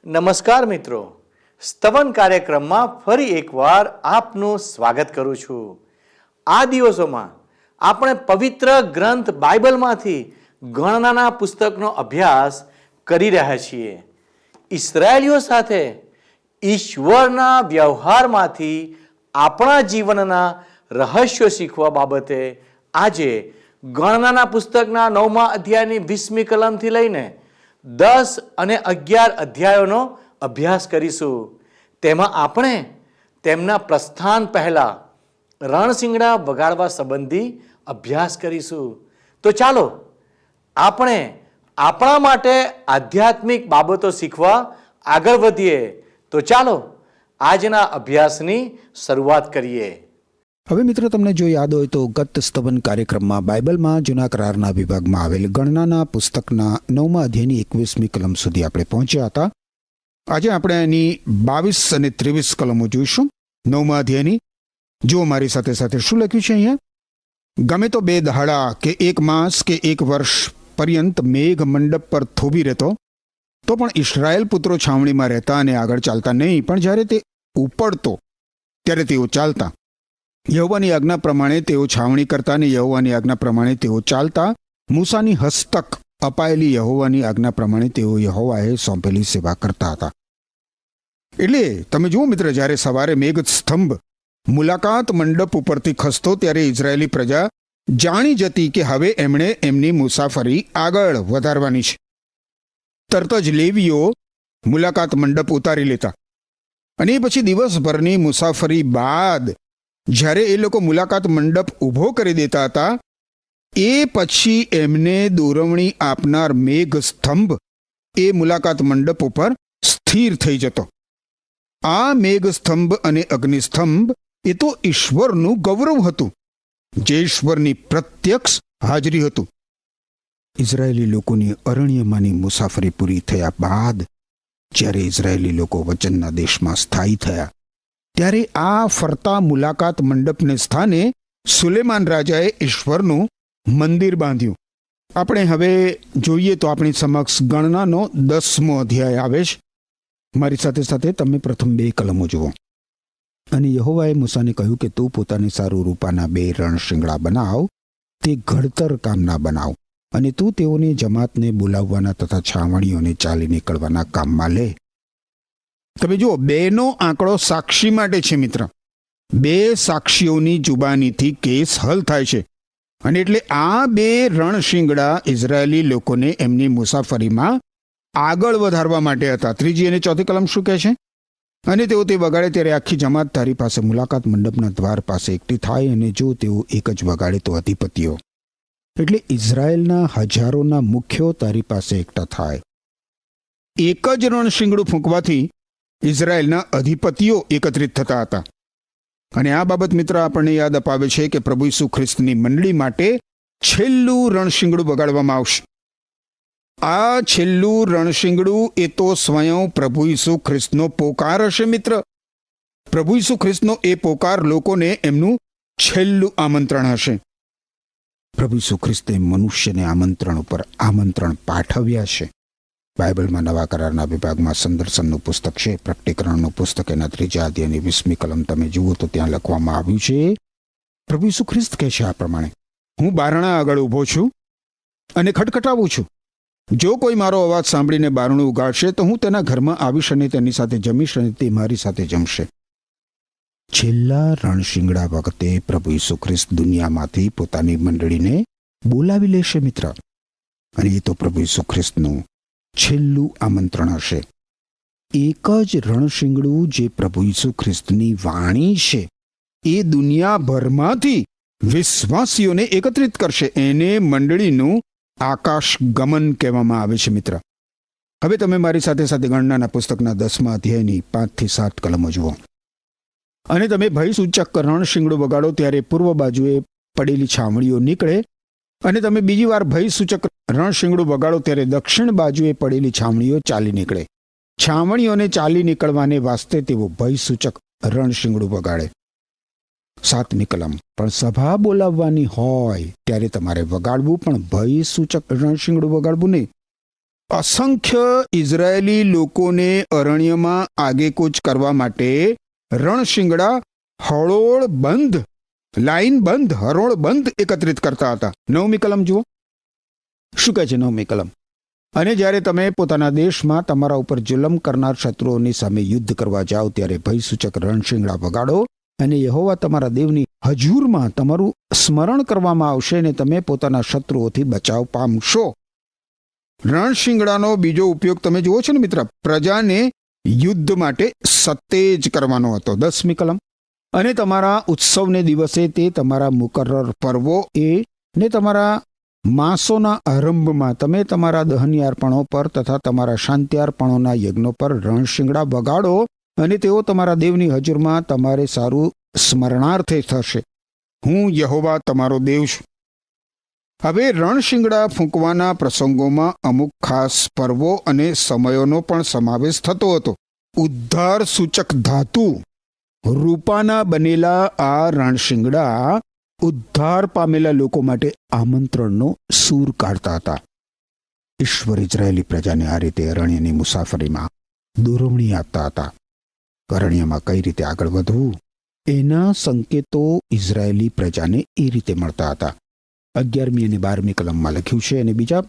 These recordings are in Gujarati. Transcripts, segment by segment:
નમસ્કાર મિત્રો, સ્તવન કાર્યક્રમમાં ફરી એકવાર આપનું સ્વાગત કરું છું. આ દિવસોમાં આપણે પવિત્ર ગ્રંથ બાઇબલમાંથી ગણનાના પુસ્તકનો અભ્યાસ કરી રહ્યા છીએ. ઇસ્રાયેલીઓ સાથે ઈશ્વરના વ્યવહારમાંથી આપણા જીવનના રહસ્યો શીખવા બાબતે આજે ગણનાના પુસ્તકના 9મા અધ્યાયની 20મી કલમથી લઈને 10 અને 11 અધ્યાયોનો અભ્યાસ કરીશું. તેમાં આપણે તેમના પ્રસ્થાન પહેલા રણશિંગડા વગાડવા સંબંધી અભ્યાસ કરીશું. તો ચાલો આપણે આપણા માટે આધ્યાત્મિક બાબતો શીખવા આગળ વધીએ. તો ચાલો આજના અભ્યાસની શરૂઆત કરીએ. હવે મિત્રો, તમને જો યાદ હોય તો ગત સ્તવન કાર્યક્રમમાં બાઇબલમાં જૂના કરારના વિભાગમાં આવેલ ગણનાના પુસ્તકના 9મા અધ્યાયની 21મી કલમ સુધી આપણે પહોંચ્યા હતા. આજે આપણે એની 22 અને 23 કલમો જોઈશું 9મા અધ્યાયની. જો મારી સાથે સાથે શું લખ્યું છે અહીંયા? ગમે તો 2 દહાડા કે 1 માસ કે 1 વર્ષ પર્યંત મેઘ મંડપ પર થોભી રહેતો તો પણ ઇસ્રાયેલ પુત્રો છાવણીમાં રહેતા અને આગળ ચાલતા નહીં, પણ જ્યારે તે ઉપડતો ત્યારે તેઓ ચાલતા. યહોવાની આજ્ઞા પ્રમાણે તેઓ છાવણી કરતા અને યહોવાની આજ્ઞા પ્રમાણે તેઓ ચાલતા. મૂસાની હસ્તક અપાયેલી યહોવાની આજ્ઞા પ્રમાણે તેઓ યહોવાએ સોંપેલી સેવા કરતા હતા. એટલે તમે જુઓ મિત્ર, જ્યારે સવારે મેઘ સ્તંભ મુલાકાત મંડપ ઉપરથી ખસતો ત્યારે ઇઝરાયેલી પ્રજા જાણી જતી કે હવે એમણે એમની મુસાફરી આગળ વધારવાની છે. તરત જ લેવીઓ મુલાકાત મંડપ ઉતારી લેતા અને એ પછી દિવસભરની મુસાફરી બાદ જ્યારે એ લોકો મુલાકાત મંડપ ઊભો કરી દેતા હતા, એ પછી એમને દોરવણી આપનાર મેઘ સ્તંભ એ મુલાકાત મંડપ ઉપર સ્થિર થઈ જતો. આ મેઘ સ્તંભ અને અગ્નિસ્તંભ એ તો ઈશ્વરનું ગૌરવ હતું, જે ઈશ્વરની પ્રત્યક્ષ હાજરી હતું. ઇઝરાયેલી લોકોની અરણ્યમાંની મુસાફરી પૂરી થયા બાદ જ્યારે ઇઝરાયેલી લોકો વચનના દેશમાં સ્થાયી થયા ત્યારે આ ફરતા મુલાકાત મંડપને સ્થાને સુલેમાન રાજાએ ઈશ્વરનું મંદિર બાંધ્યું. આપણે હવે જોઈએ તો આપણી સમક્ષ ગણનાનો 10મો અધ્યાય આવે છે. મારી સાથે સાથે તમે પ્રથમ 2 કલમો જુઓ. અને યહોવાએ મૂસાને કહ્યું કે તું પોતાને સારું રૂપાના 2 રણશિંગડા બનાવ, તે ઘડતર કામના બનાવ, અને તું તેઓની જમાતને બોલાવવાના તથા છાવણીઓને ચાલી નીકળવાના કામમાં લે. તમે જુઓ, 2નો આંકડો સાક્ષી માટે છે મિત્ર. 2 સાક્ષીઓની જુબાનીથી કેસ હલ થાય છે. અને એટલે આ 2 રણશિંગડા ઇઝરાયેલી લોકોને એમની મુસાફરીમાં આગળ વધારવા માટે હતા. 3જી અને 4થી કલમ શું કહે છે? અને તેઓ તે વગાડે ત્યારે આખી જમાત તારી પાસે મુલાકાત મંડપના દ્વાર પાસે એકઠી થાય, અને જો તેઓ એક જ વગાડે તો અધિપતિઓ, એટલે ઇઝરાયેલના હજારોના મુખ્યો તારી પાસે એકઠા થાય. એક જ રણશિંગડું ફૂંકવાથી ઇઝરાયેલના અધિપતિઓ એકત્રિત થતા હતા. અને આ બાબત મિત્ર આપણને યાદ અપાવે છે કે પ્રભુ ઈસુ ખ્રિસ્તની મંડળી માટે છેલ્લું રણશિંગડું વગાડવામાં આવશે. આ છેલ્લું રણશિંગડું એ તો સ્વયં પ્રભુ ઈસુ ખ્રિસ્તનો પોકાર હશે મિત્ર. પ્રભુ ઈસુ ખ્રિસ્તનો એ પોકાર લોકોને એમનું છેલ્લું આમંત્રણ હશે. પ્રભુ ઈસુ ખ્રિસ્તે મનુષ્યને આમંત્રણ ઉપર આમંત્રણ પાઠવ્યા છે. બાઇબલમાં નવા કરારના વિભાગમાં સંદર્શનનું પુસ્તક છે, પ્રકટીકરણનું પુસ્તક એના 3જા અધ્યાયની 20મી કલમ તમે જુઓ તો ત્યાં લખવામાં આવ્યું છે, પ્રભુ ઈસુ ખ્રિસ્ત કહે છે આ પ્રમાણે, હું બારણા આગળ ઊભો છું અને ખટખટાવું છું. જો કોઈ મારો અવાજ સાંભળીને બારણું ઉગાડશે તો હું તેના ઘરમાં આવીશ અને તેની સાથે જમીશ અને તે મારી સાથે જમશે. છેલ્લા રણશિંગડા વખતે પ્રભુ ઈસુ ખ્રિસ્ત દુનિયામાંથી પોતાની મંડળીને બોલાવી લેશે મિત્ર. અને એ તો પ્રભુ ઈસુ ખ્રિસ્તનું છેલ્લું આમંત્રણ હશે. એક જ રણશિંગડું જે પ્રભુ ઈસુ ખ્રિસ્તની વાણી છે એ દુનિયાભરમાંથી વિશ્વાસીઓને એકત્રિત કરશે. એને મંડળીનું આકાશ ગમન કહેવામાં આવે છે મિત્ર. હવે તમે મારી સાથે સાથે ગણનાના પુસ્તકના 10મા અધ્યાયની 5થી 7 કલમો જુઓ. અને તમે ભયસૂચક રણશિંગડું વગાડો ત્યારે પૂર્વ બાજુએ પડેલી છાવણીઓ નીકળે, અને તમે બીજી વાર ભયસૂચક રણશિંગડું વગાડો ત્યારે દક્ષિણ બાજુએ પડેલી છાવણીઓ ચાલી નીકળે. છાવણીઓને ચાલી નીકળવાને વાસ્તે તેઓ ભયસૂચક રણશિંગડું વગાડે. 7મી કલમ, પણ સભા બોલાવવાની હોય ત્યારે તમારે વગાડવું, પણ ભયસૂચક રણશિંગડું વગાડવું નહીં. અસંખ્ય ઇઝરાયેલી લોકોને અરણ્યમાં આગેકૂચ કરવા માટે રણશીંગડા હરોળ બંધ, લાઈન બંધ, હરોળ બંધ એકત્રિત કરતા હતા. 9મી કલમ જુઓ શું કહે છે. 9મી કલમ. અને જ્યારે તમે પોતાના દેશમાં તમારા ઉપર જુલમ કરનાર શત્રુઓની સામે યુદ્ધ કરવા જાઓ ત્યારે ભયસૂચક રણશીંગડા વગાડો અને યહોવા તમારા દેવની હજુરમાં તમારું સ્મરણ કરવામાં આવશે અને તમે પોતાના શત્રુઓથી બચાવ પામશો. રણશીંગડાનો બીજો ઉપયોગ તમે જુઓ છો ને મિત્ર, પ્રજાને યુદ્ધ માટે સત્તેજ કરવાનો હતો. 10મી કલમ. અને તમારા ઉત્સવને દિવસે તે તમારા મુકર્રર પર્વો ને તમારા માસોના આરંભમાં તમે તમારા દહનયાર્પણો પર તથા તમારા શાંત્યાર્પણોના યજ્ઞો પર રણશીંગડા વગાડો અને તેઓ તમારા દેવની હજુરમાં તમારે સારું સ્મરણાર્થે થશે. હું યહોવા તમારો દેવ છું. હવે રણશીંગડા ફૂંકવાના પ્રસંગોમાં અમુક ખાસ પર્વો અને સમયોનો પણ સમાવેશ થતો હતો. ઉદ્ધાર સૂચક ધાતુ રૂપાના બનેલા આ રણશીંગડા ઉદ્ધાર પામેલા લોકો માટે આમંત્રણનો સૂર કાઢતા હતા. ઈશ્વર ઇઝરાયેલી પ્રજાને આ રીતે અરણ્યની મુસાફરીમાં દોરવણી આપતા હતા. અરણ્યમાં કઈ રીતે આગળ વધવું એના સંકેતો ઇઝરાયેલી પ્રજાને એ રીતે મળતા હતા. 11મી અને 12મી કલમમાં લખ્યું છે. અને બીજા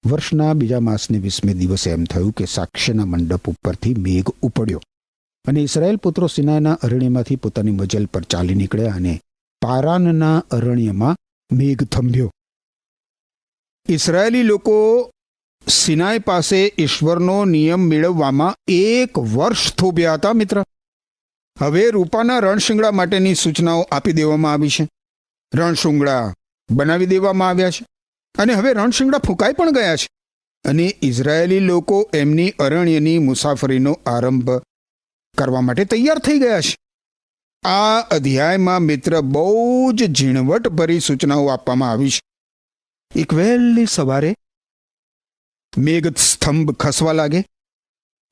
વર્ષના બીજા માસને 20મે દિવસે એમ થયું કે સાક્ષ્યના મંડપ ઉપરથી મેઘ ઉપડ્યો અને ઇસ્રાયેલ પુત્રો સિનાઈના અરણ્યમાંથી પોતાની મજલ પર ચાલી નીકળ્યા અને પારાનના અરણ્યમાં મેઘ થંભ્યો. ઇસ્રાયેલી લોકો સિનાઈ પાસે ઈશ્વરનો નિયમ મેળવવામાં 1 વર્ષ થોભ્યા હતા મિત્ર. હવે રૂપાના રણશીંગડા માટેની સૂચનાઓ આપી દેવામાં આવી છે. રણશીંગડા બનાવી દેવામાં આવ્યા છે અને હવે રણશીંગડા ફૂંકાઈ પણ ગયા છે અને ઇઝરાયેલી લોકો એમની અરણ્યની મુસાફરીનો આરંભ કરવા માટે તૈયાર થઈ ગયા છે. આ અધ્યાયમાં મિત્ર બહુ જ ઝીણવટભરી સૂચનાઓ આપવામાં આવી છે. એક વહેલી સવારે મેઘ સ્તંભ ખસવા લાગે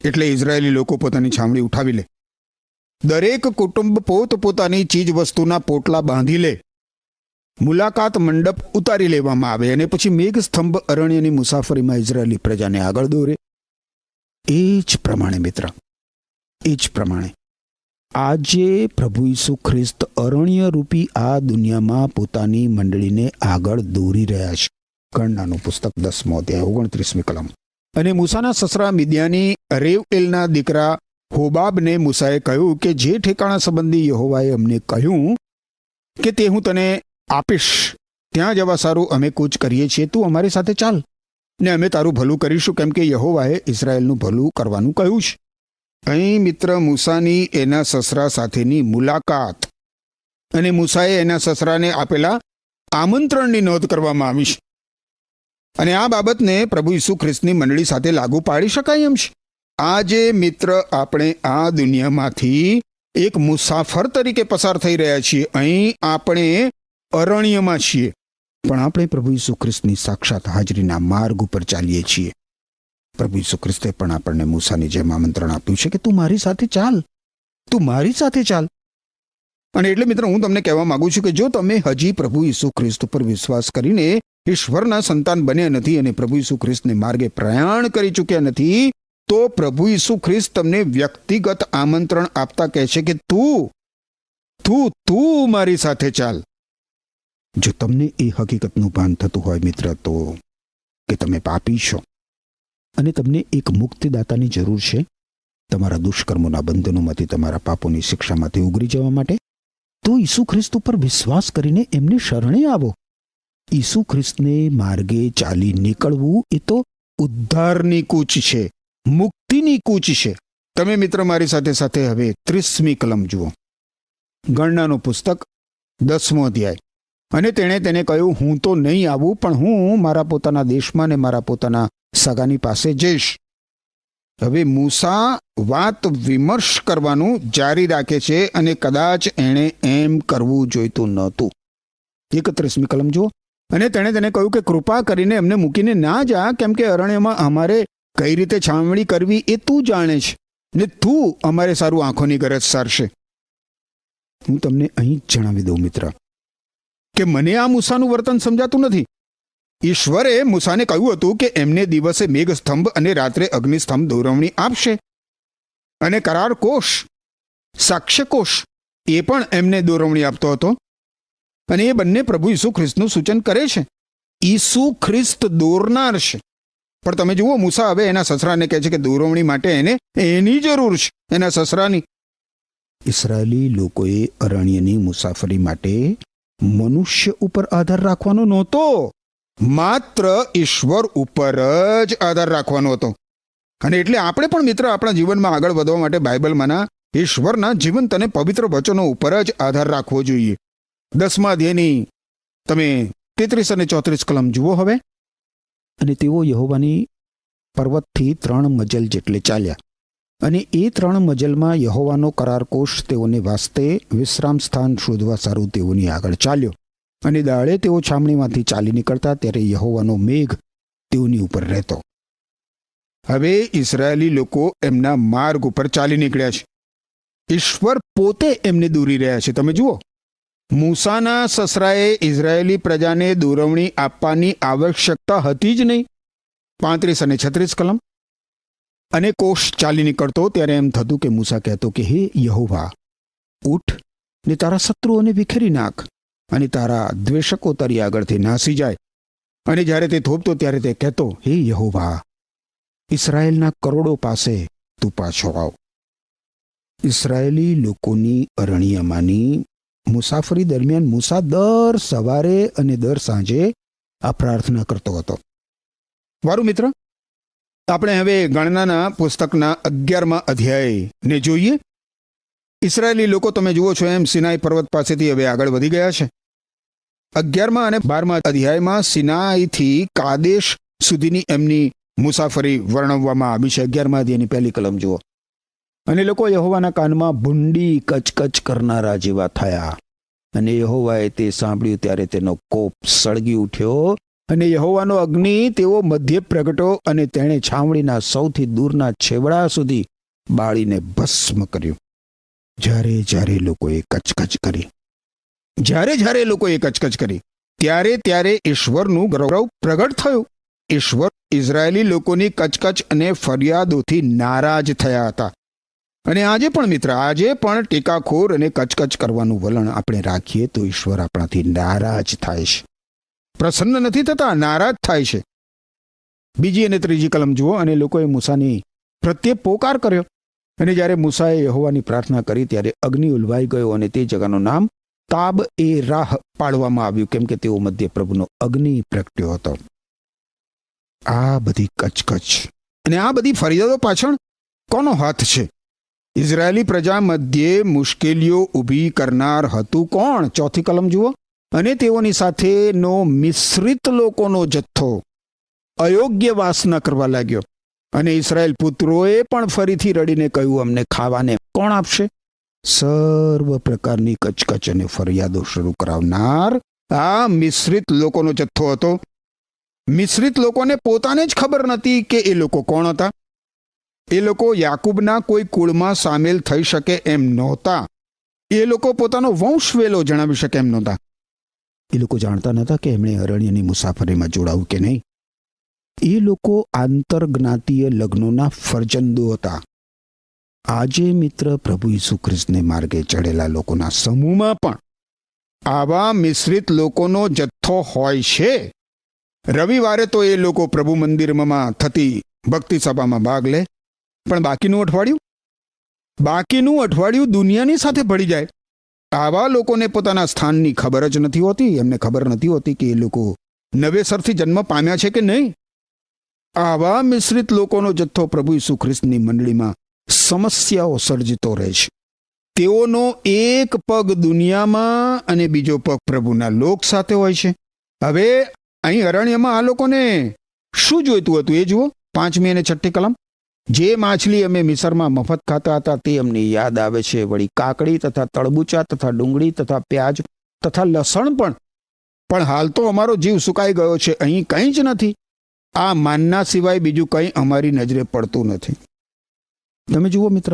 એટલે ઇઝરાયેલી લોકો પોતાની છાવણી ઉઠાવી લે. દરેક કુટુંબ પોતપોતાની ચીજ વસ્તુના પોટલા બાંધી લે. મુલાકાત મંડપ ઉતારી લેવામાં આવે અને પછી મેઘ સ્તંભ અરણ્યની મુસાફરીમાં ઇઝરાયેલી પ્રજાને આગળ દોરે. એ જ પ્રમાણે મિત્ર, એ જ પ્રમાણે આજે પ્રભુ ઈસુ ખ્રિસ્ત અરણ્ય રૂપી આ દુનિયામાં પોતાની મંડળીને આગળ દોરી રહ્યા છે. ગણનાનું પુસ્તક 10મો અધ્યાય 29મી કલમ. અને મૂસાના સસરા મિદ્યાની રેવએલના દીકરા હોબાબને મૂસાએ કહ્યું કે જે ઠેકાણા સંબંધી યહોવાએ અમને કહ્યું કે તે હું તને આપીશ ત્યાં જવા સારું અમે કૂચ કરીએ છીએ. તું અમારી સાથે ચાલ ને અમે તારું ભલું કરીશું, કેમ કે યહોવાએ ઇઝરાયેલનું ભલું કરવાનું કહ્યું છે. અહીં મિત્ર મૂસાની એના સસરા સાથેની મુલાકાત અને મૂસાએ એના સસરાને આપેલા આમંત્રણની નોંધ કરવામાં આવી છે. અને આ બાબતને પ્રભુ ઈસુ ખ્રિસ્તની મંડળી સાથે લાગુ પાડી શકાય એમ છે. આજે મિત્ર આપણે આ દુનિયામાંથી એક મુસાફર તરીકે પસાર થઈ રહ્યા છીએ. અહીં આપણે અરણ્યમાં છીએ, પણ આપણે પ્રભુ ઈસુ ખ્રિસ્તની સાક્ષાત હાજરીના માર્ગ ઉપર ચાલીએ છીએ. પ્રભુ ઈસુ ખ્રિસ્તે પણ આપણને મૂસાની જેમ આમંત્રણ આપ્યું છે કે તું મારી સાથે ચાલ, તું મારી સાથે ચાલ. અને એટલે મિત્ર હું તમને કહેવા માંગુ છું કે જો તમે હજી પ્રભુ ઈસુ ખ્રિસ્ત પર વિશ્વાસ કરીને ઈશ્વરના સંતાન બન્યા નથી અને પ્રભુ ઈસુ ખ્રિસ્તને માર્ગે પ્રયાણ કરી ચૂક્યા નથી, તો પ્રભુ ઈસુ ખ્રિસ્ત તમને વ્યક્તિગત આમંત્રણ આપતા કહે છે કે તું મારી સાથે ચાલ. જો તમને એ હકીકતનું ભાન થતું હોય મિત્ર તો કે તમે પાપી છો અને તમને એક મુક્તિદાતાની જરૂર છે તમારા દુષ્કર્મોના બંધનોમાંથી, તમારા પાપોની શિક્ષામાંથી ઉગરી જવા માટે, તો ઈસુ ખ્રિસ્ત ઉપર વિશ્વાસ કરીને એમને શરણે આવો. ઈસુ ખ્રિસ્તને માર્ગે ચાલી નીકળવું એ તો ઉદ્ધારની કૂચ છે, મુક્તિની કૂચ છે. તમે મિત્ર મારી સાથે સાથે હવે 30મી કલમ જુઓ. ગણનાનું પુસ્તક 10મો અધ્યાય. અને તેણે તેને કહ્યું, હું તો નહીં આવું, પણ હું મારા પોતાના દેશમાં ને મારા પોતાના સગાની પાસે જઈશ. હવે મૂસા વાત વિમર્શ કરવાનું જારી રાખે છે અને કદાચ એણે એમ કરવું જોઈતું નહોતું. 31મી કલમ જુઓ. અને તેણે તેને કહ્યું કે કૃપા કરીને એમને મૂકીને ના જા, કેમ કે અરણ્યમાં અમારે કઈ રીતે છાવણી કરવી એ તું જાણે છે ને તું અમારે સારું આંખોની ગરજ સારશે. હું તમને અહીં જ જણાવી દઉં મિત્ર કે મને આ મૂસાનું વર્તન સમજાતું નથી. ઈશ્વરે મૂસાને કહ્યું હતું કે એમને દિવસે મેઘસ્તંભ અને રાત્રે અગ્નિસ્તંભ દોરવણી આપશે, અને કરાર કોષ, સાક્ષ્ય કોષ એ પણ એમને દોરવણી આપતો હતો. અને એ બંને પ્રભુ ઈસુ ખ્રિસ્તનું સૂચન કરે છે. ઈસુ ખ્રિસ્ત દોરનાર છે. પણ તમે જુઓ, મૂસા હવે એના સસરાને કહે છે કે દોરવણી માટે એને એની જરૂર છે, એના સસરાની. ઇસરાયેલી લોકોએ અરણ્યની મુસાફરી માટે મનુષ્ય ઉપર આધાર રાખવાનો નહોતો, માત્ર ઈશ્વર ઉપર જ આધાર રાખવાનો હતો. અને એટલે આપણે પણ મિત્ર આપણા જીવનમાં આગળ વધવા માટે બાઇબલમાંના ઈશ્વરના જીવંત અને પવિત્ર વચનો ઉપર જ આધાર રાખવો જોઈએ. 10મા અધ્યાયની તમે 33 અને 34 કલમ જુઓ હવે. અને તેઓ યહોવાની પર્વતથી 3 મજલ જેટલે ચાલ્યા, અને એ 3 મજલમાં યહોવાનો કરાર કોષ તેઓને વાસ્તે વિશ્રામ સ્થાન શોધવા સારું તેઓની આગળ ચાલ્યો. અને દાડે તેઓ છામણીમાંથી ચાલી નીકળતા ત્યારે યહોવાનો મેઘ તેઓની ઉપર રહેતો. હવે ઇસરાયેલી લોકો એમના માર્ગ ઉપર ચાલી નીકળ્યા છે. ઈશ્વર પોતે એમને દોરી રહ્યા છે. તમે જુઓ, મૂસાના સસરાએ ઇઝરાયેલી પ્રજાને દોરવણી આપવાની આવશ્યકતા હતી જ નહીં. 35 અને 36 કલમ. અને કોષ ચાલી નીકળતો ત્યારે એમ થતું કે મૂસા કહેતો કે હે યહોવા, ઉઠ ને તારા શત્રુઓને વિખેરી નાખ, અને તારા દ્વેષકો તારી આગળથી નાસી જાય. અને જ્યારે તે થોભતો ત્યારે તે કહેતો, હે યહોવા, ઇસરાયેલના કરોડો પાસે તું પાછો આવ. ઇસરાયેલી લોકોની અરણ્યમાંની મુસાફરી દરમિયાન મૂસા દર સવારે અને દર સાંજે આ પ્રાર્થના કરતો હતો. વારું મિત્ર, આપણે હવે ગણનાના પુસ્તકના 11મા અધ્યાયને જોઈએ. ઇસરાયેલી લોકો તમે જુઓ છો એમ સિનાઈ પર્વત પાસેથી હવે આગળ વધી ગયા છે. 11મા અને 12મા અધ્યાયમાં સિનાઈથી કાદેશ સુધીની એમની મુસાફરી વર્ણવવામાં આવી છે. 11મા અધ્યાયની પહેલી કલમ જુઓ. અને લોકો યહોવાના કાનમાં ભૂંડી કચકચ કરનારા જેવા થયા, અને યહોવાએ તે સાંભળ્યું ત્યારે તેનો કોપ સળગી ઉઠ્યો, અને યહોવાનો અગ્નિ તેઓ મધ્ય પ્રગટો, અને તેણે છાવણીના સૌથી દૂરના છેવડા સુધી બાળીને ભસ્મ કર્યું. જ્યારે લોકોએ કચકચ કરી, જ્યારે લોકોએ કચકચ કરી, ત્યારે ઈશ્વરનું ગૌરવ પ્રગટ થયું. ઈશ્વર ઇઝરાયેલી લોકોની કચકચ અને ફરિયાદોથી નારાજ થયા હતા. અને આજે પણ મિત્ર, આજે પણ ટીકાખોર અને કચકચ કરવાનું વલણ આપણે રાખીએ તો ઈશ્વર આપણાથી નારાજ થાય છે. પ્રસન્ન નથી થતા, નારાજ થાય છે. 2 અને 3 કલમ જુઓ. અને લોકોએ મૂસાની પ્રત્યે પોકાર કર્યો, અને જ્યારે મૂસાએ યહોવાની પ્રાર્થના કરી ત્યારે અગ્નિ ઉલવાઈ ગયો, અને તે જગાનું નામ તાબ એ રાહ પાડવામાં આવ્યું, કેમ કે તેઓ મધ્ય પ્રભુનો અગ્નિ પ્રગટ્યો હતો. આ બધી કચકચ અને આ બધી ફરિયાદો પાછળ કોનો હાથ છે? ઇઝરાયેલી પ્રજા મધ્યે મુશ્કેલીઓ ઊભી કરનાર હતું કોણ? 4 કલમ જુઓ. અને તેઓની સાથેનો મિશ્રિત લોકોનો જથ્થો અયોગ્ય વાસના કરવા લાગ્યો, અને ઇસ્રાયેલ પુત્રોએ પણ ફરીથી રડીને કહ્યું, અમને ખાવાને કોણ આપશે? સર્વ પ્રકારની કચકચ અને ફરિયાદો શરૂ કરાવનાર આ મિશ્રિત લોકોનો જથ્થો હતો. મિશ્રિત લોકોને પોતાને જ ખબર નથી કે એ લોકો કોણ હતા. એ લોકો યાકૂબના કોઈ કુળમાં સામેલ થઈ શકે એમ નહોતા. એ લોકો પોતાનો વંશવેલો જણાવી શકે એમ નહોતા. એ લોકો જાણતા નહોતા કે એમણે અરણ્યની મુસાફરીમાં જોડાવું કે નહીં. એ લોકો આંતરજ્ઞાતીય લગ્નોના ફરજંદો હતા. આજે મિત્ર, પ્રભુ ઈસુ ખ્રિસ્તને માર્ગે ચડેલા લોકોના સમૂહમાં પણ આવા મિશ્રિત લોકોનો જથ્થો હોય છે. રવિવારે તો એ લોકો પ્રભુ મંદિરમાં થતી ભક્તિ સભામાં ભાગ લે, પણ બાકીનું અઠવાડિયું દુનિયાની સાથે ભળી જાય. આવા લોકોને પોતાના સ્થાનની ખબર જ નથી હોતી. એમને ખબર નથી હોતી કે એ લોકો નવેસરથી જન્મ પામ્યા છે કે નહીં. આવા મિશ્રિત લોકોનો જથ્થો પ્રભુ ઈસુ ખ્રિસ્તની મંડળીમાં સમસ્યાઓ સર્જતો રહે છે. તેઓનો એક પગ દુનિયામાં અને બીજો પગ પ્રભુના લોક સાથે હોય છે. હવે અહીં અરણ્યમાં આ લોકોને શું જોઈતું હતું એ જુઓ. 5મી અને 6ઠ્ઠી કલમ. જે માછલી અમે મિસરમાં મફત ખાતા હતા તે અમને યાદ આવે છે. વળી કાકડી તથા તળબૂચા તથા ડુંગળી તથા પ્યાજ તથા લસણ પણ હાલ તો અમારો જીવ સુકાઈ ગયો છે. અહીં કંઈ જ નથી. આ માનના સિવાય બીજું કંઈ અમારી નજરે પડતું નથી. તમે જુઓ મિત્ર,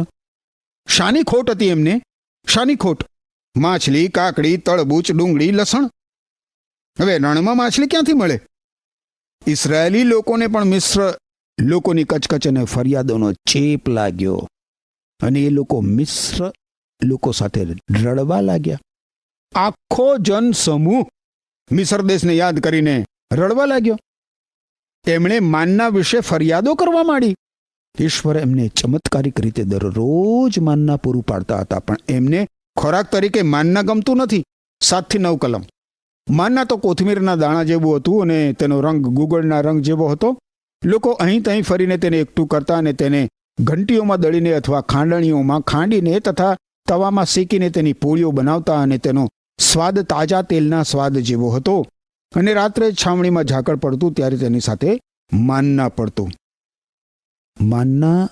શાની ખોટ હતી એમને? શાની ખોટ? માછલી, કાકડી, તળબૂચ, ડુંગળી, લસણ. હવે રણમાં માછલી ક્યાંથી મળે? ઇસરાયેલી લોકોને પણ મિસ્ર લોકોની કચકચ અને ફરિયાદોનો ચેપ લાગ્યો અને એ લોકો મિસ્ર લોકો સાથે રડવા લાગ્યા. આખો જન સમૂહ મિસ્ર દેશને યાદ કરીને રડવા લાગ્યો. એમણે માનના વિશે ફરિયાદો કરવા માંડી. ઈશ્વર એમને ચમત્કારિક રીતે દરરોજ માનના પૂરું પાડતા હતા, પણ એમને ખોરાક તરીકે માનના ગમતું નથી. 7 થી 9 કલમ. માનના તો કોથમીરના દાણા જેવું હતું અને તેનો રંગ ગુગળના રંગ જેવો હતો. લોકો અહીં ત્યાં ફરીને તેને એકઠું કરતા અને તેને ઘંટીઓમાં દળીને અથવા ખાંડણીઓમાં ખાંડીને તથા તવામાં શેકીને તેની પોળીઓ બનાવતા અને તેનો સ્વાદ તાજા તેલના સ્વાદ જેવો હતો. અને રાત્રે છાવણીમાં ઝાકળ પડતું ત્યારે તેની સાથે માનના પડતું. માનના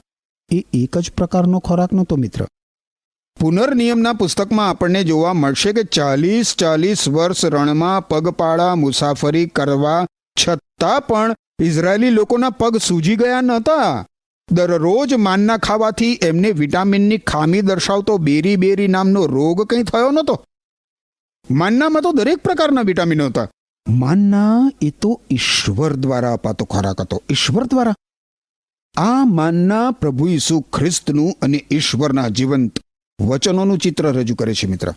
એ એક જ પ્રકારનો ખોરાક નહોતો મિત્ર. પુનર્નિયમના પુસ્તકમાં આપણને જોવા મળશે કે 40 વર્ષ રણમાં પગપાળા મુસાફરી કરવા છતાં પણ ઇઝરાયેલી લોકોના પગ સૂજી ગયા નહોતા. દરરોજ માનના ખાવાથી એમને વિટામિનની ખામી દર્શાવતો બેરી નામનો રોગ કંઈ થયો નહોતો. માનનામાં તો દરેક પ્રકારના વિટામિનો હતા. માનના એ તો ઈશ્વર દ્વારા અપાતો ખોરાક હતો. ઈશ્વર દ્વારા. આ માનના પ્રભુ ઈસુ ખ્રિસ્તનું અને ઈશ્વરના જીવંત વચનોનું ચિત્ર રજૂ કરે છે મિત્ર.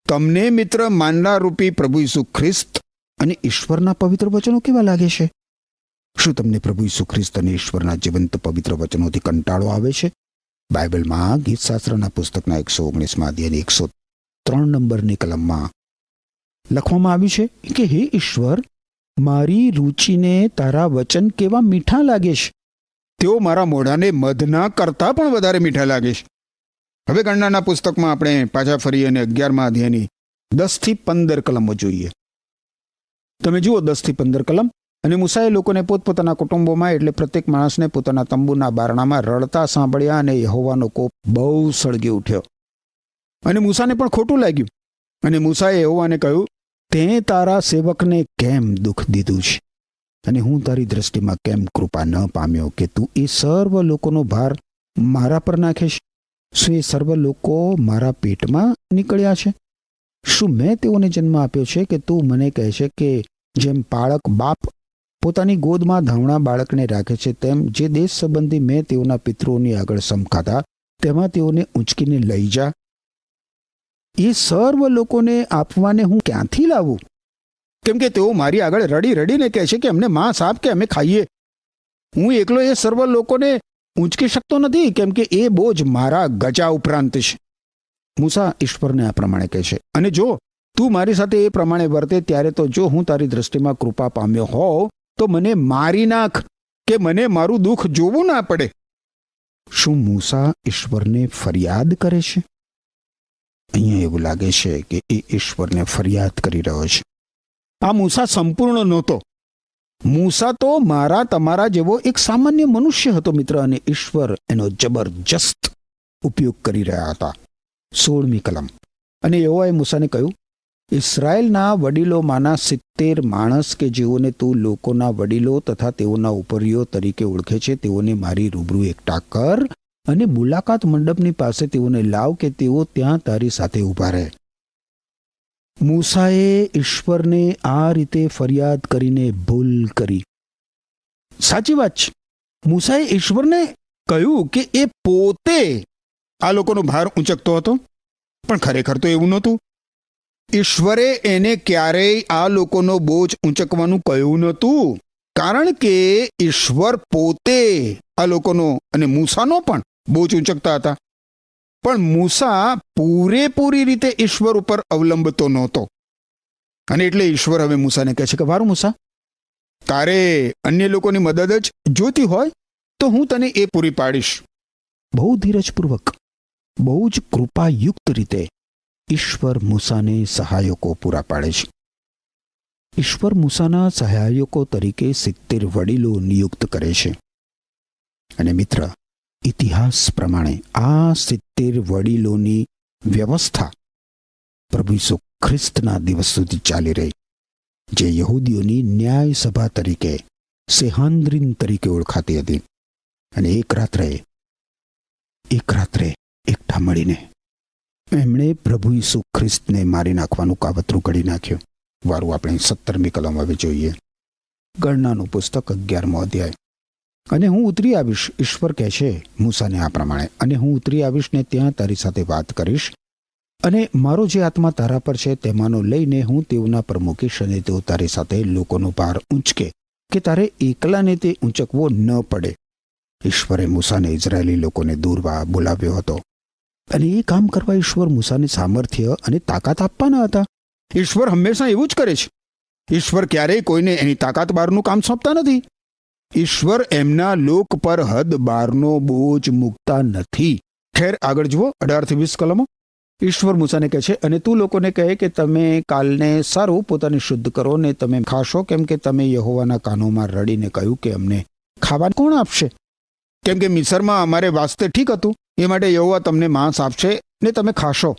તમને મિત્ર માનના રૂપી પ્રભુ ઈસુ ખ્રિસ્ત અને ઈશ્વરના પવિત્ર વચનો કેવા લાગે છે? શું તમને પ્રભુ ઈસુ ખ્રિસ્ત અને ઈશ્વરના જીવંત પવિત્ર વચનોથી કંટાળો આવે છે? બાઇબલમાં ગીતશાસ્ત્રના પુસ્તકના 119 અધ્યાયની 103 નંબરની કલમમાં લખવામાં આવ્યું છે કે હે ઈશ્વર, મારી રુચિને તારા વચન કેવા મીઠા લાગે છે. તેઓ મારા મોઢાને મધના કરતા પણ વધારે મીઠા લાગે છે. હવે ગણનાના પુસ્તકમાં આપણે પાછા ફરી અને 11મા અધ્યાયની 10 થી 15 કલમો જોઈએ. તમે જુઓ 10 થી 15 કલમ. અને મૂસાએ લોકોને પોતપોતાના કુટુંબોમાં એટલે પ્રત્યેક માણસને પોતાના તંબુના બારણામાં રડતા સાંભળ્યા અને યહોવાનો કોપ બહુ સળગી ઉઠ્યો. અને મૂસાને પણ ખોટું લાગ્યું. અને મૂસાએ યહોવાને કહ્યું, તે તારા સેવકને કેમ દુઃખ દીધું છે અને હું તારી દ્રષ્ટિમાં કેમ કૃપા ન પામ્યો કે તું એ સર્વ લોકોનો ભાર મારા પર નાખે છે? શું એ સર્વ લોકો મારા પેટમાં નીકળ્યા છે? શું મેં તેઓને જન્મ આપ્યો છે કે તું મને કહે છે કે જેમ બાળક બાપ પોતાની ગોદમાં ધાવણા બાળકને રાખે છે, તેમ જે દેશ સંબંધી મેં તેઓના પિતૃઓની આગળ સમખાતા તેમાં તેઓને ઊંચકીને લઈ જા? એ સર્વ લોકોને આપવાને હું ક્યાંથી લાવું? કેમ કે તેઓ મારી આગળ રડી રડીને કહે છે કે અમને માંસ આપ કે અમે ખાઈએ. હું એકલો એ સર્વ લોકોને ઊંચકી શકતો નથી, કેમ કે એ બોજ મારા ગજા ઉપરાંત છે. મૂસા ઈશ્વરને આ પ્રમાણે કહે છે, અને જો તું મારી સાથે એ પ્રમાણે વર્તે ત્યારે તો જો હું તારી દ્રષ્ટિમાં કૃપા પામ્યો હોઉં તો મને મારી નાખ, કે મને મારું દુઃખ જોવું ના પડે. શું મૂસા ઈશ્વરને ફરિયાદ કરે છે? અહીંયા એવું લાગે છે કે એ ઈશ્વરને ફરિયાદ કરી રહ્યો છે. આ મૂસા સંપૂર્ણ નહોતો. મૂસા તો મારા તમારા જેવો એક સામાન્ય મનુષ્ય હતો મિત્ર, અને ઈશ્વર એનો જબરજસ્ત ઉપયોગ કરી રહ્યા હતા. 16મી કલમ. અને યહોવાએ મૂસાને કહ્યું, ઇસ્રાયેલના વડીલોમાંના 70 માણસ કે જેઓને તું લોકોના વડીલો તથા તેઓના ઉપરીઓ તરીકે ઓળખે છે તેઓને મારી રૂબરૂ એકઠા કર અને મુલાકાત મંડપની પાસે તેઓને લાવ કે તેઓ ત્યાં તારી સાથે ઊભા રહે. મૂસાએ ઈશ્વરને આ રીતે ફરિયાદ કરીને ભૂલ કરી. સાચી વાત છે. મૂસાએ ઈશ્વરને કહ્યું કે એ પોતે આ લોકોનો ભાર ઊંચકતો હતો, પણ ખરેખર તો એવું નહોતું. ઈશ્વરે એને ક્યારેય આ લોકોનો બોજ ઊંચકવાનું કહ્યું નહોતું, કારણ કે ઈશ્વર પોતે આ લોકોનો અને મૂસાનો પણ બોજ ઊંચકતા હતા. પણ મૂસા પૂરેપૂરી રીતે ઈશ્વર ઉપર અવલંબતો નહોતો. અને એટલે ઈશ્વર હવે મૂસાને કહે છે કે વારું મૂસા, તારે અન્ય લોકોની મદદ જ જોતી હોય તો હું તને એ પૂરી પાડીશ. બહુ ધીરજપૂર્વક, બહુ જ કૃપાયુક્ત રીતે ઈશ્વર મૂસાને સહાયકો પૂરા પાડે છે. ઈશ્વર મૂસાના સહાયકો તરીકે 70 વડીલો નિયુક્ત કરે છે. અને મિત્ર, ઇતિહાસ પ્રમાણે આ 70 વડીલોની વ્યવસ્થા પ્રભુ ઈસુ ખ્રિસ્તના દિવસ સુધી ચાલી રહી, જે યહૂદીઓની ન્યાય સભા તરીકે સેહાન્દ્રીન તરીકે ઓળખાતી હતી. અને એક રાત્રે એકઠા મળીને એમણે પ્રભુ ઈસુ ખ્રિસ્તને મારી નાખવાનું કાવતરું ઘડી નાખ્યું. વારું આપણે 17મી કલમ હવે જોઈએ. ગણનાનું પુસ્તક 11મો અધ્યાય. અને હું ઉતરી આવીશ, ઈશ્વર કહે છે મૂસાને આ પ્રમાણે, અને હું ઉતરી આવીશ ને ત્યાં તારી સાથે વાત કરીશ, અને મારો જે આત્મા તારા પર છે તેમાંનો લઈને હું તેઓના પર મૂકીશ, અને તેઓ તારી સાથે લોકોનો ભાર ઊંચકે, કે તારે એકલાને તે ઊંચકવો ન પડે. ઈશ્વરે મૂસાને ઇઝરાયેલી લોકોને દૂર બોલાવ્યો હતો, અને એ કામ કરવા ઈશ્વર મૂસાને સામર્થ્ય અને તાકાત આપવાના હતા. ઈશ્વર હંમેશા એવું જ કરે છે. ઈશ્વર ક્યારેય કોઈને એની તાકાત બહારનું કામ સોંપતા નથી. ઈશ્વર એમના લોક પર હદ બહારનો બોજ મૂકતા નથી. ખેર, આગળ જુઓ 18-20 કલમો. ઈશ્વર મૂસાને કહે છે, અને તું લોકોને કહે કે તમે કાલને સારું પોતાને શુદ્ધ કરો ને તમે ખાશો, કેમ કે તમે યહોવાના કાનોમાં રડીને કહ્યું કે અમને ખાવા કોણ આપશે? કેમ કે મિસરમાં અમારે વાસ્તે ઠીક હતું, એ માટે યહોવા તમને માંસ આપશે ને તમે ખાશો.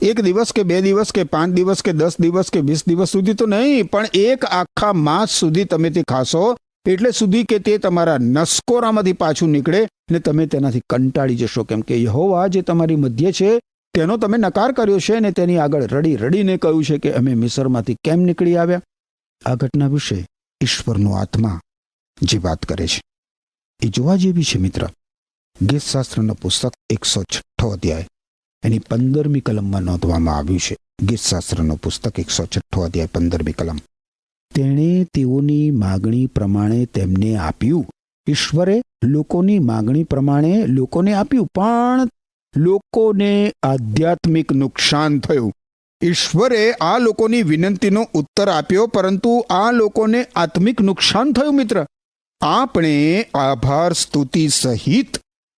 1 દિવસ કે 2 દિવસ કે 5 દિવસ કે 10 દિવસ કે 20 દિવસ સુધી તો નહીં, પણ એક આખા માસ સુધી તમે તે ખાશો, એટલે સુધી કે તે તમારા નસકોરામાંથી પાછું નીકળે ને તમે તેનાથી કંટાળી જશો. કેમ કે યહોવા જે તમારી મધ્ય છે તેનો તમે નકાર કર્યો છે, ને તેની આગળ રડી રડીને કહ્યું છે કે અમે મિસરમાંથી કેમ નીકળી આવ્યા. આ ઘટના વિશે ઈશ્વરનો આત્મા જે વાત કરે છે એ જોવા જેવી છે મિત્ર. ગીતશાસ્ત્રનું પુસ્તક 106 અધ્યાય એની 15મી કલમમાં નોંધવામાં આવ્યું છે. ગીતશાસ્ત્રનું પુસ્તક 106 અધ્યાય 15મી કલમ. તેણે તેઓની માગણી પ્રમાણે તેમને આપ્યું. ઈશ્વરે લોકોની માગણી પ્રમાણે લોકોને આપ્યું, પણ લોકોને આધ્યાત્મિક નુકસાન થયું. ઈશ્વરે આ લોકોની વિનંતીનો ઉત્તર આપ્યો, પરંતુ આ લોકોને આત્મિક નુકસાન થયું. મિત્ર, આપણે આભાર સ્તુતિ સહિત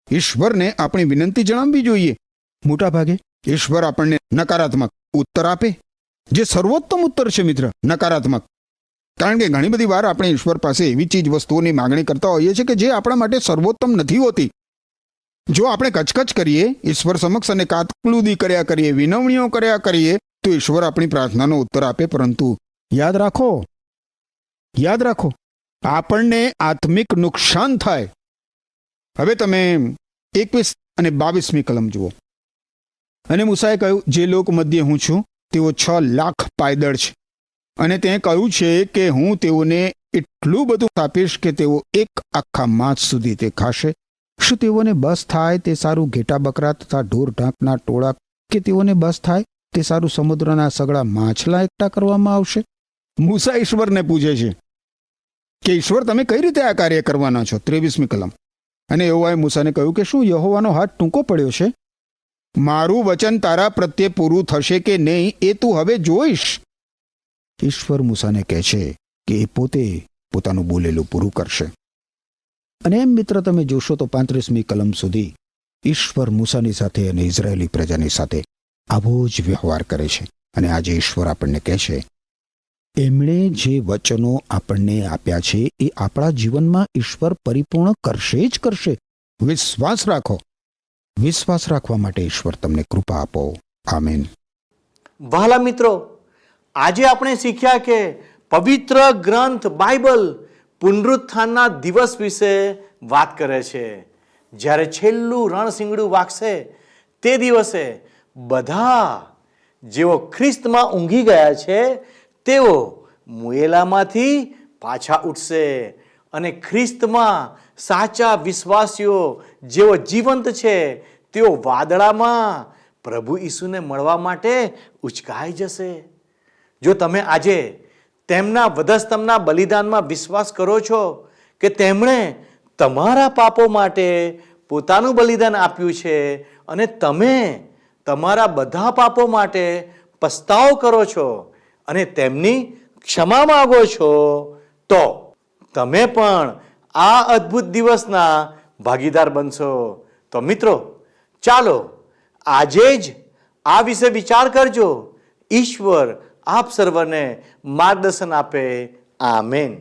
ઈશ્વરને આપણી વિનંતી જણાવવી જોઈએ. મોટા ભાગે ઈશ્વર આપણને નકારાત્મક ઉત્તર આપે, જે સર્વોત્તમ ઉત્તર છે મિત્ર, નકારાત્મક. કારણ કે ઘણી બધી વાર આપણે ઈશ્વર પાસે એવી ચીજ વસ્તુઓની માગણી કરતા હોઈએ છીએ કે જે આપણા માટે સર્વોત્તમ નથી હોતી. જો આપણે કચકચ કરીએ ઈશ્વર સમક્ષ અને કાતકલુદી કર્યા કરીએ, વિનવણીઓ કર્યા કરીએ, તો ઈશ્વર આપણી પ્રાર્થનાનો ઉત્તર આપે. પરંતુ યાદ રાખો, આપણને આત્મિક નુકસાન થાય. હવે તમે 21 અને 22મી કલમ જુઓ. અને મૂસાએ કહ્યું, જે લોક મધ્ય હું છું તેઓ 6 લાખ પાયદળ છે, અને તે કહ્યું છે કે હું તેઓને એટલું બધું આપીશ કે તેઓ એક આખા માસ સુધી તે ખાશે. શું તેઓને બસ થાય તે સારું ઘેટા બકરા તથા ઢોર ઢાંકના ટોળા, કે તેઓને બસ થાય તે સારું સમુદ્રના સગળા માછલા એકઠા કરવામાં આવશે? મૂસા ઈશ્વરને પૂછે છે કે ઈશ્વર તમે કઈ રીતે આ કાર્ય કરવાના છો? 23મી કલમ. અને યહોવાએ મૂસાને કહ્યું કે શું યહોવાનો હાથ ટૂંકો પડ્યો છે? મારું વચન તારા પ્રત્યે પૂરું થશે કે નહીં એ તું હવે જોઈશ. ઈશ્વર મૂસાને કહે છે કે એ પોતે પોતાનું બોલેલું પૂરું કરશે. અને એમ મિત્ર તમે જોશો તો 35મી કલમ સુધી ઈશ્વર મૂસાની સાથે અને ઇઝરાયેલી પ્રજાની સાથે આવો જ વ્યવહાર કરે છે. અને આજે ઈશ્વર આપણને કહે છે, એમણે જે વચનો આપણને આપ્યા છે એ આપણા જીવનમાં ઈશ્વર પરિપૂર્ણ કરશે જ કરશે. વિશ્વાસ રાખો. વિશ્વાસ રાખવા માટે ઈશ્વર તમને કૃપા આપો. આમીન. વહાલા મિત્રો, આજે આપણે શીખ્યા કે પવિત્ર ગ્રંથ બાઇબલ પુનરુત્થાનના દિવસ વિશે વાત કરે છે. જ્યારે છેલ્લું રણશીંગડું વાગશે તે દિવસે બધા જેઓ ખ્રિસ્તમાં ઊંઘી ગયા છે તેઓ મુએલામાંથી પાછા ઉઠશે, અને ખ્રિસ્તમાં સાચા વિશ્વાસીઓ જેઓ જીવંત છે તેઓ વાદળામાં પ્રભુ ઈસુને મળવા માટે ઉચકાઈ જશે. જો તમે આજે તેમના વધસ્તંભના બલિદાનમાં વિશ્વાસ કરો છો કે તેમણે તમારા પાપો માટે પોતાનું બલિદાન આપ્યું છે અને તમે તમારા બધા પાપો માટે પસ્તાવો કરો છો અને તેમની ક્ષમા માંગો છો, તો તમે પણ આ અદ્ભુત દિવસના ભાગીદાર બનશો. તો મિત્રો, ચાલો આજે જ આ વિશે વિચાર કરજો. ઈશ્વર આપ સર્વને માર્ગદર્શન આપે. આમેન.